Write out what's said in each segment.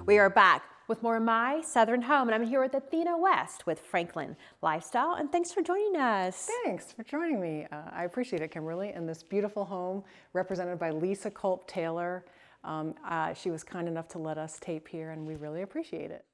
We are back with more of My Southern Home, and I'm here with Athena West with Franklin Lifestyle, and thanks for joining us. Thanks for joining me. I appreciate it, Kimberly, in this beautiful home represented by Lisa Culp Taylor. She was kind enough to let us tape here, and we really appreciate it.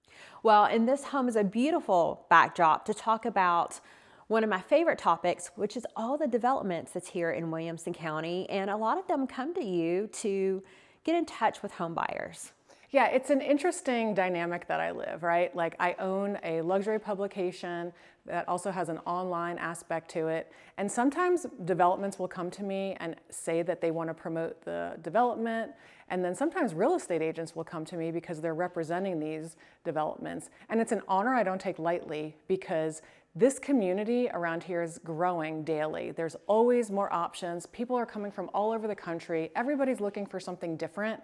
Well, and this home is a beautiful backdrop to talk about one of my favorite topics, which is all the developments that's here in Williamson County, and a lot of them come to you to get in touch with home buyers. Yeah, it's an interesting dynamic that I live, right? Like I own a luxury publication that also has an online aspect to it. And sometimes developments will come to me and say that they want to promote the development. And then sometimes real estate agents will come to me because they're representing these developments. And it's an honor I don't take lightly because this community around here is growing daily. There's always more options. People are coming from all over the country. Everybody's looking for something different.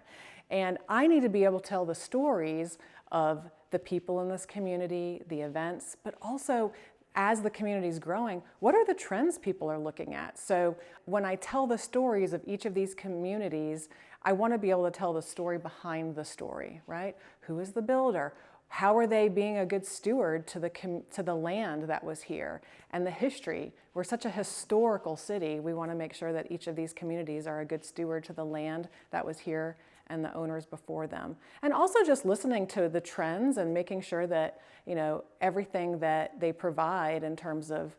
And I need to be able to tell the stories of the people in this community, the events, but also as the community is growing, what are the trends people are looking at? So when I tell the stories of each of these communities, I want to be able to tell the story behind the story, right? Who is the builder? How are they being a good steward to the land that was here and the history? We're such a historical city. We want to make sure that each of these communities are a good steward to the land that was here and the owners before them. And also just listening to the trends and making sure that, you know, everything that they provide in terms of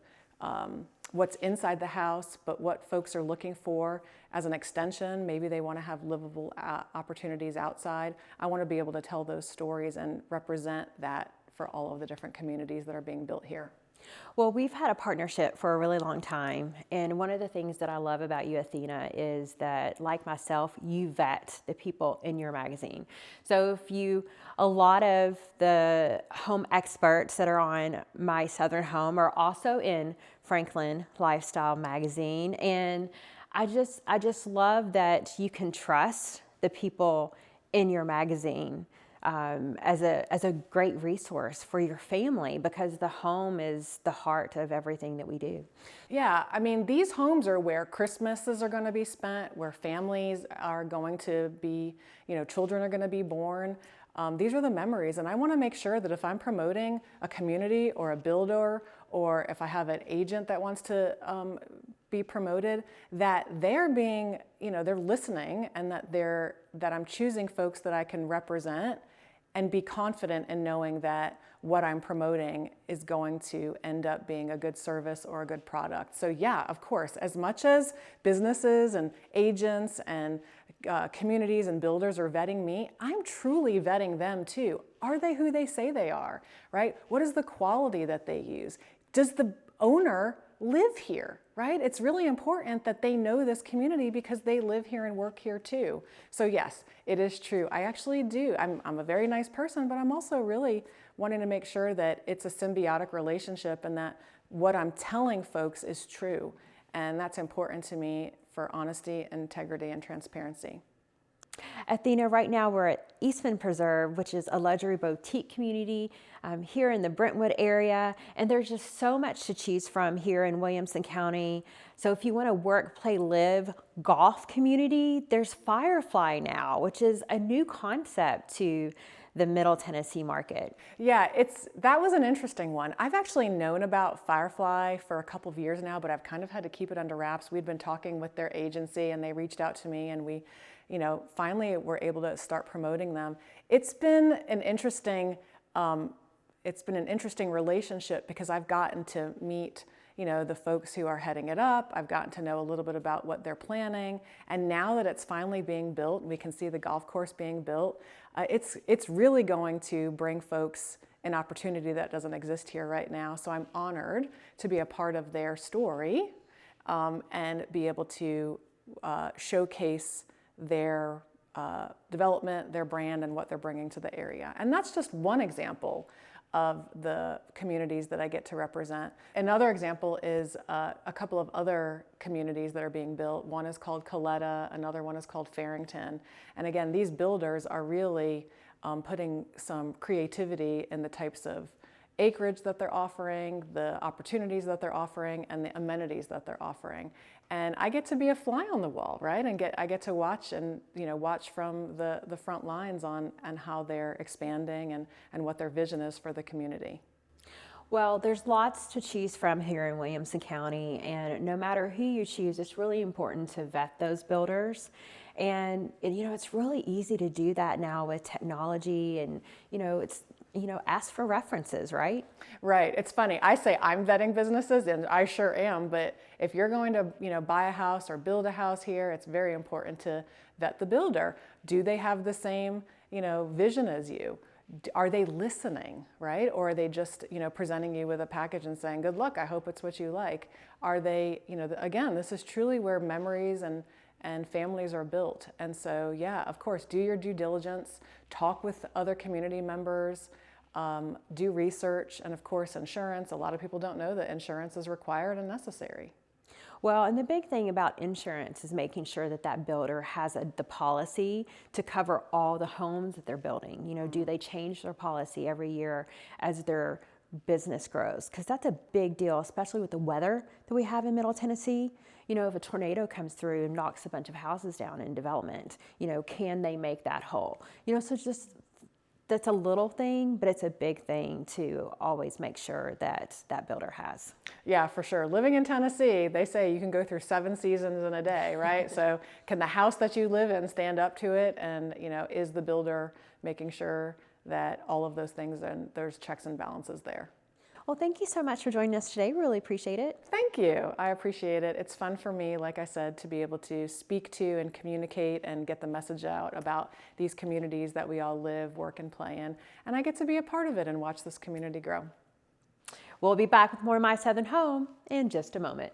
what's inside the house, but what folks are looking for as an extension. Maybe they want to have livable opportunities outside. I want to be able to tell those stories and represent that for all of the different communities that are being built here. Well, we've had a partnership for a really long time, and one of the things that I love about you, Athena, is that, like myself, you vet the people in your magazine. So a lot of the home experts that are on My Southern Home are also in Franklin Lifestyle magazine, and I just love that you can trust the people in your magazine as a great resource for your family, because the home is the heart of everything that we do. Yeah, I mean, these homes are where Christmases are going to be spent, where families are going to be, you know, children are going to be born. These are the memories, and I want to make sure that if I'm promoting a community or a builder, or if I have an agent that wants to be promoted, that they're being, you know, they're listening, and that I'm choosing folks that I can represent and be confident in knowing that what I'm promoting is going to end up being a good service or a good product. So yeah, of course, as much as businesses and agents and communities and builders are vetting me, I'm truly vetting them too. Are they who they say they are, right? What is the quality that they use? Does the owner live here, right? It's really important that they know this community because they live here and work here too. So yes, it is true. I actually do. I'm a very nice person, but I'm also really wanting to make sure that it's a symbiotic relationship and that what I'm telling folks is true. And that's important to me for honesty, integrity, and transparency. Athena, right now we're at Eastman Preserve, which is a luxury boutique community here in the Brentwood area, and there's just so much to choose from here in Williamson County. So if you want to work, play, live golf community, there's Firefly now, which is a new concept to the Middle Tennessee market. Yeah, that was an interesting one. I've actually known about Firefly for a couple of years now, but I've kind of had to keep it under wraps. We'd been talking with their agency, and they reached out to me, and we, you know, finally were able to start promoting them. It's been an interesting relationship because I've gotten to meet, you know, the folks who are heading it up. I've gotten to know a little bit about what they're planning. And now that it's finally being built and we can see the golf course being built, it's really going to bring folks an opportunity that doesn't exist here right now. So I'm honored to be a part of their story and be able to showcase their development, their brand, and what they're bringing to the area. And that's just one example of the communities that I get to represent. Another example is a couple of other communities that are being built. One is called Coletta, another one is called Farrington. And again, these builders are really putting some creativity in the types of acreage that they're offering, the opportunities that they're offering, and the amenities that they're offering. And I get to be a fly on the wall, right? And I get to watch and watch from the front lines on how they're expanding and what their vision is for the community. Well, there's lots to choose from here in Williamson County, and no matter who you choose, it's really important to vet those builders. And it's really easy to do that now with technology, and ask for references, right? Right. It's funny. I say I'm vetting businesses, and I sure am. But if you're going to, buy a house or build a house here, it's very important to vet the builder. Do they have the same, vision as you? Are they listening, right? Or are they just, presenting you with a package and saying, good luck, I hope it's what you like? Are they, again, this is truly where memories and families are built. And so, yeah, of course, do your due diligence, talk with other community members, do research, and of course, insurance. A lot of people don't know that insurance is required and necessary. Well, and the big thing about insurance is making sure that that builder has the policy to cover all the homes that they're building. Do they change their policy every year as their business grows? Because that's a big deal, especially with the weather that we have in Middle Tennessee. If a tornado comes through and knocks a bunch of houses down in development, can they make that whole? So just that's a little thing, but it's a big thing to always make sure that that builder has. Yeah, for sure. Living in Tennessee, they say you can go through 7 seasons in a day, right? So can the house that you live in stand up to it? And, is the builder making sure that all of those things, and there's checks and balances there? Well, thank you so much for joining us today. Really appreciate it. Thank you. I appreciate it. It's fun for me, like I said, to be able to speak to and communicate and get the message out about these communities that we all live, work, and play in. And I get to be a part of it and watch this community grow. We'll be back with more of My Southern Home in just a moment.